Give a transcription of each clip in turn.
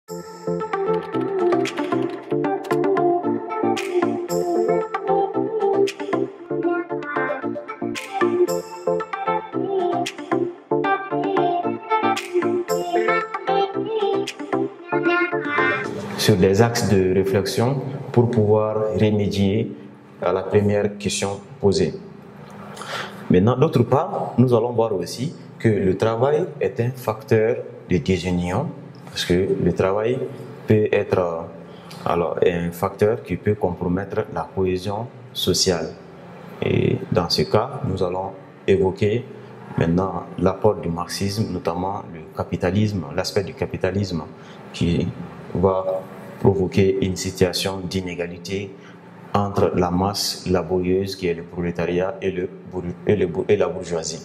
Sur des axes de réflexion pour pouvoir remédier à la première question posée. Maintenant, d'autre part, nous allons voir aussi que le travail est un facteur de désunion, parce que le travail peut être un facteur qui peut compromettre la cohésion sociale. Et dans ce cas, nous allons évoquer maintenant l'apport du marxisme, notamment le capitalisme, l'aspect du capitalisme qui va provoquer une situation d'inégalité entre la masse laborieuse qui est le prolétariat et la bourgeoisie.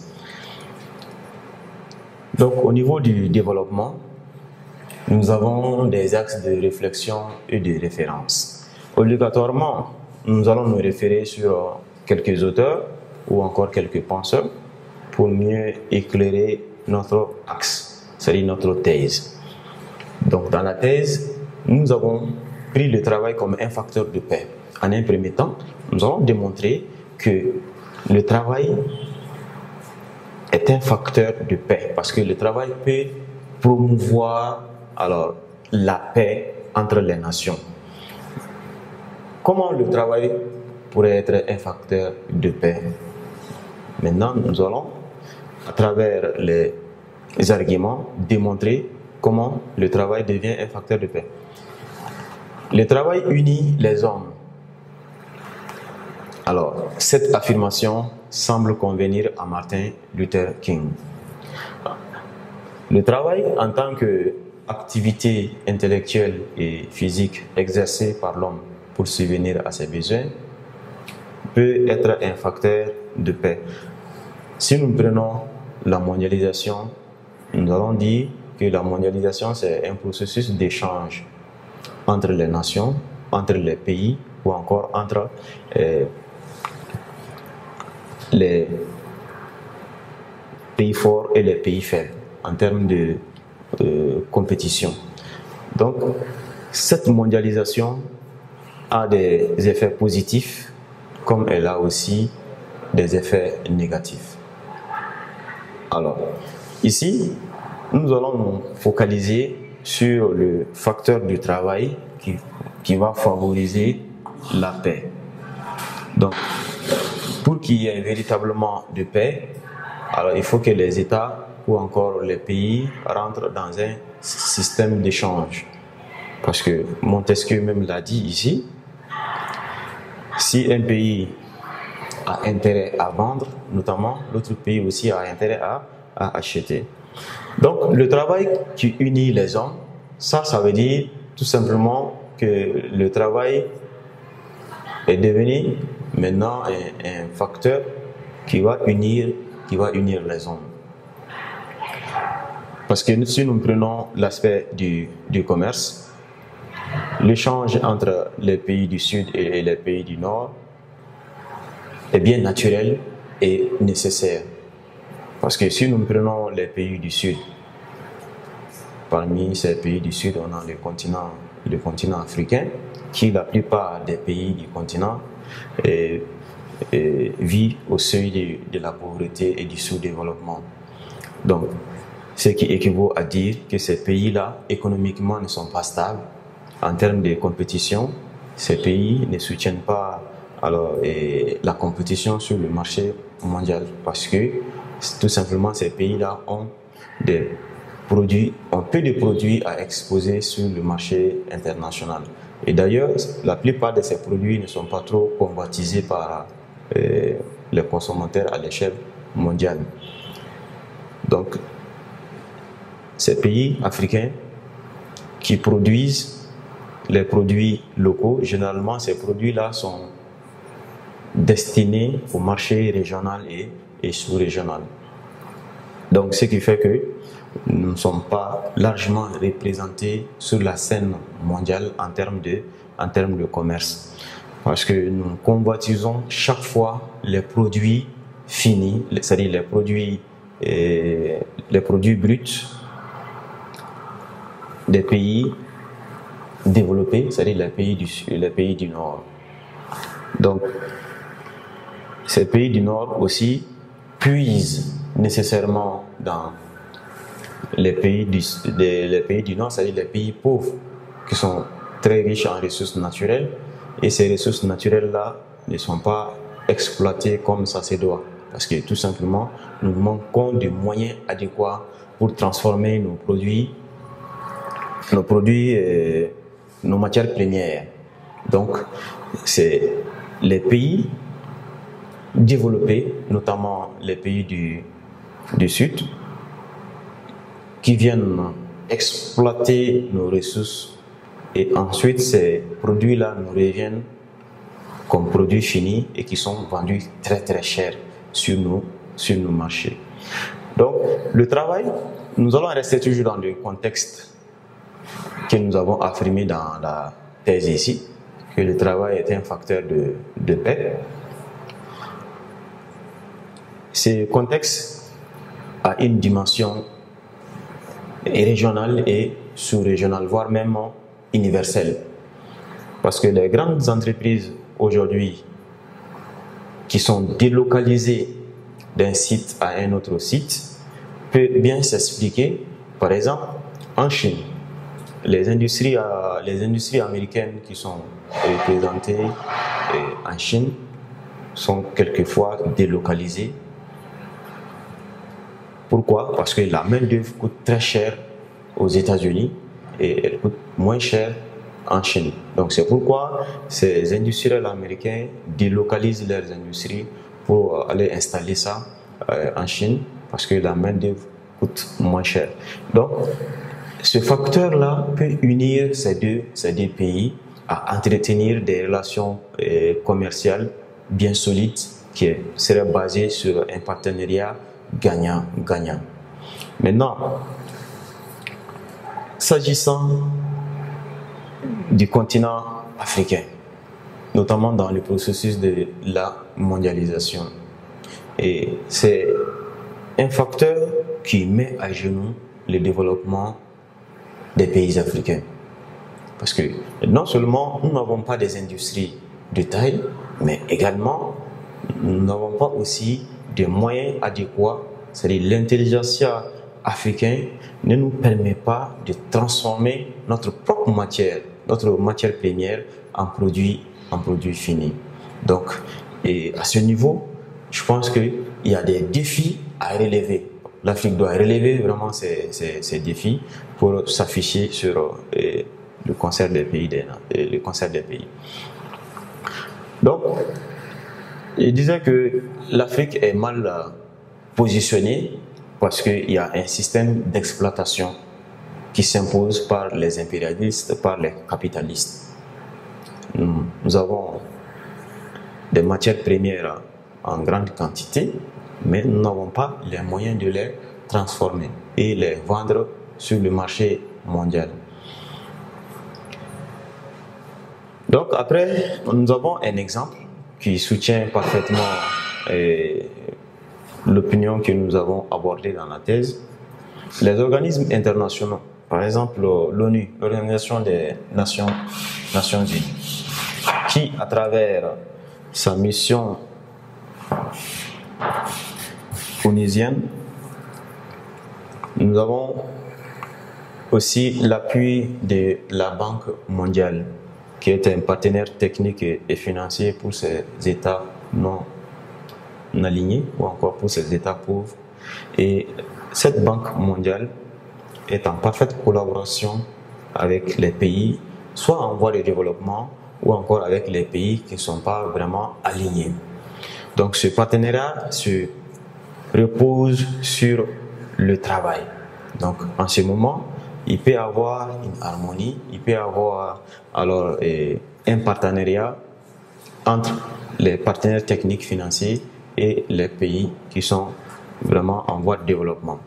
Donc au niveau du développement, nous avons des axes de réflexion et de référence. Obligatoirement, nous allons nous référer sur quelques auteurs ou encore quelques penseurs pour mieux éclairer notre axe, c'est-à-dire notre thèse. Donc dans la thèse, nous avons pris le travail comme un facteur de paix. En un premier temps, nous allons démontrer que le travail est un facteur de paix parce que le travail peut promouvoir la paix entre les nations. Comment le travail pourrait être un facteur de paix? Maintenant, nous allons, à travers les arguments, démontrer comment le travail devient un facteur de paix. Le travail unit les hommes. Alors, cette affirmation semble convenir à Martin Luther King. Le travail, en tant qu'activité intellectuelle et physique exercée par l'homme pour subvenir à ses besoins, peut être un facteur de paix. Si nous prenons la mondialisation, nous allons dire que la mondialisation, c'est un processus d'échange entre les nations, entre les pays ou encore entre les pays forts et les pays faibles en termes de compétition. Donc, cette mondialisation a des effets positifs comme elle a aussi des effets négatifs. Alors, ici, nous allons nous focaliser sur le facteur du travail qui va favoriser la paix. Donc, pour qu'il y ait véritablement de paix, alors il faut que les États ou encore les pays rentrent dans un système d'échange. Parce que Montesquieu même l'a dit ici, si un pays a intérêt à vendre, notamment, l'autre pays aussi a intérêt à acheter. Donc, le travail qui unit les hommes, ça veut dire tout simplement que le travail est devenu maintenant un facteur qui va unir les hommes. Parce que si nous prenons l'aspect du commerce, l'échange entre les pays du Sud et les pays du Nord est bien naturel et nécessaire. Parce que si nous prenons les pays du Sud, parmi ces pays du Sud, on a le continent africain, qui la plupart des pays du continent vit au seuil de la pauvreté et du sous-développement. Donc, ce qui équivaut à dire que ces pays-là, économiquement, ne sont pas stables. En termes de compétition, ces pays ne soutiennent pas la compétition sur le marché mondial parce que tout simplement ces pays-là ont peu de produits à exposer sur le marché international. Et d'ailleurs, la plupart de ces produits ne sont pas trop convoitisés par les consommateurs à l'échelle mondiale. Donc, ces pays africains qui produisent les produits locaux, généralement ces produits-là sont destinés au marché régional et sous-régional. Donc, ce qui fait que nous ne sommes pas largement représentés sur la scène mondiale en termes de commerce. Parce que nous convoitisons chaque fois les produits finis, c'est-à-dire les produits bruts des pays développés, c'est-à-dire les pays du Nord. Donc, ces pays du Nord aussi puisent nécessairement dans les pays du Nord, c'est-à-dire les pays pauvres, qui sont très riches en ressources naturelles, et ces ressources naturelles-là ne sont pas exploitées comme ça se doit, parce que tout simplement, nous manquons de moyens adéquats pour transformer nos matières premières. Donc, c'est les pays développés, notamment les pays du Sud, qui viennent exploiter nos ressources, et ensuite ces produits-là nous reviennent comme produits finis et qui sont vendus très très cher sur nos marchés. Donc le travail, nous allons rester toujours dans le contexte que nous avons affirmé dans la thèse ici, que le travail est un facteur de paix. Ce contexte a une dimension régionale et sous-régionale, voire même universelle. Parce que les grandes entreprises aujourd'hui qui sont délocalisées d'un site à un autre site peuvent bien s'expliquer. Par exemple, en Chine, les industries américaines qui sont représentées en Chine sont quelquefois délocalisées. Pourquoi? Parce que la main-d'œuvre coûte très cher aux États-Unis et elle coûte moins cher en Chine. Donc c'est pourquoi ces industriels américains délocalisent leurs industries pour aller installer ça en Chine, parce que la main-d'œuvre coûte moins cher. Donc ce facteur-là peut unir ces deux pays à entretenir des relations commerciales bien solides qui seraient basées sur un partenariat gagnant-gagnant. Maintenant, s'agissant du continent africain, notamment dans le processus de la mondialisation, et c'est un facteur qui met à genoux le développement des pays africains. Parce que non seulement nous n'avons pas des industries de taille, mais également nous n'avons pas aussi des moyens adéquats, c'est-à-dire l'intelligentsia africaine ne nous permet pas de transformer notre propre matière première en produit fini. Donc, et à ce niveau, je pense qu'il y a des défis à relever. L'Afrique doit relever vraiment ces défis pour s'afficher sur le concert des pays. Donc, je disais que l'Afrique est mal positionnée parce qu'il y a un système d'exploitation qui s'impose par les impérialistes, par les capitalistes. Nous avons des matières premières en grande quantité, mais nous n'avons pas les moyens de les transformer et les vendre sur le marché mondial. Donc après, nous avons un exemple qui soutient parfaitement l'opinion que nous avons abordée dans la thèse. Les organismes internationaux, par exemple l'ONU, l'Organisation des Nations Unies, qui à travers sa mission onusienne, nous avons aussi l'appui de la Banque mondiale, qui est un partenaire technique et financier pour ces États non alignés ou encore pour ces États pauvres. Et cette Banque mondiale est en parfaite collaboration avec les pays, soit en voie de développement ou encore avec les pays qui ne sont pas vraiment alignés. Donc ce partenariat se repose sur le travail. Donc en ce moment, il peut y avoir une harmonie, il peut y avoir alors un partenariat entre les partenaires techniques financiers et les pays qui sont vraiment en voie de développement.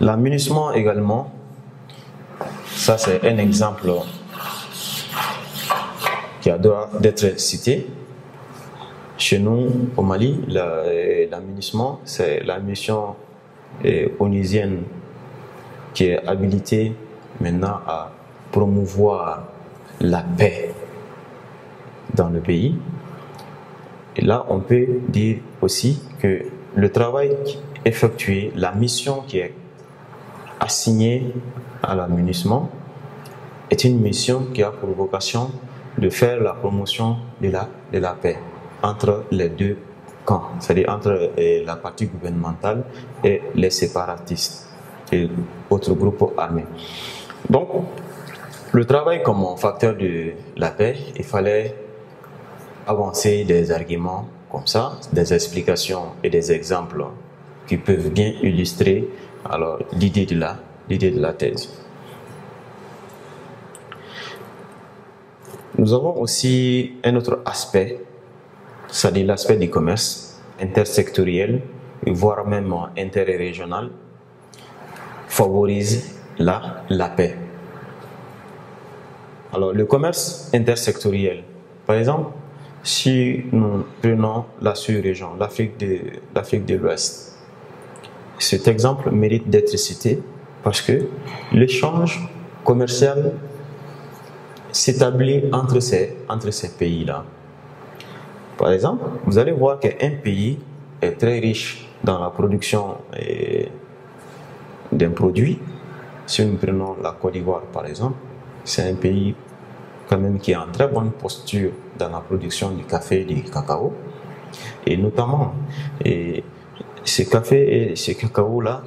L'aménagement également, ça c'est un exemple qui a droit d'être cité. Chez nous, au Mali, l'aménagement, c'est la mission onusienne qui est habilitée maintenant à promouvoir la paix dans le pays. Et là, on peut dire aussi que le travail effectué, la mission qui est assignée à la MINUSMA est une mission qui a pour vocation de faire la promotion de la paix entre les deux camps, c'est-à-dire entre la partie gouvernementale et les séparatistes et autres groupes armés. Donc, le travail comme facteur de la paix, il fallait avancer des arguments comme ça, des explications et des exemples qui peuvent bien illustrer alors l'idée de la thèse. Nous avons aussi un autre aspect, c'est-à-dire l'aspect du commerce intersectoriel, voire même interrégional, favorise la paix. Alors le commerce intersectoriel, par exemple, si nous prenons la sous-région, l'Afrique de l'Ouest, cet exemple mérite d'être cité parce que l'échange commercial s'établit entre ces pays-là. Par exemple, vous allez voir qu'un pays est très riche dans la production d'un produit. Si nous prenons la Côte d'Ivoire, par exemple, c'est un pays quand même qui est en très bonne posture dans la production du café et du cacao. Et notamment, ce café et ce cacao-là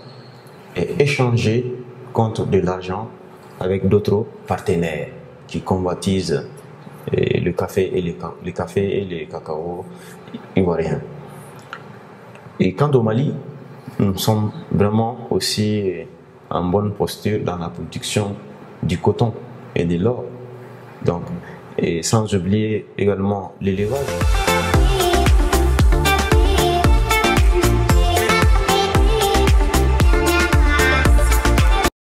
est échangé contre de l'argent avec d'autres partenaires qui convoitisent le café et les cacao ivoiriens. Et quant au Mali, nous sommes vraiment aussi en bonne posture dans la production du coton et de l'or. Donc, et sans oublier également l'élevage.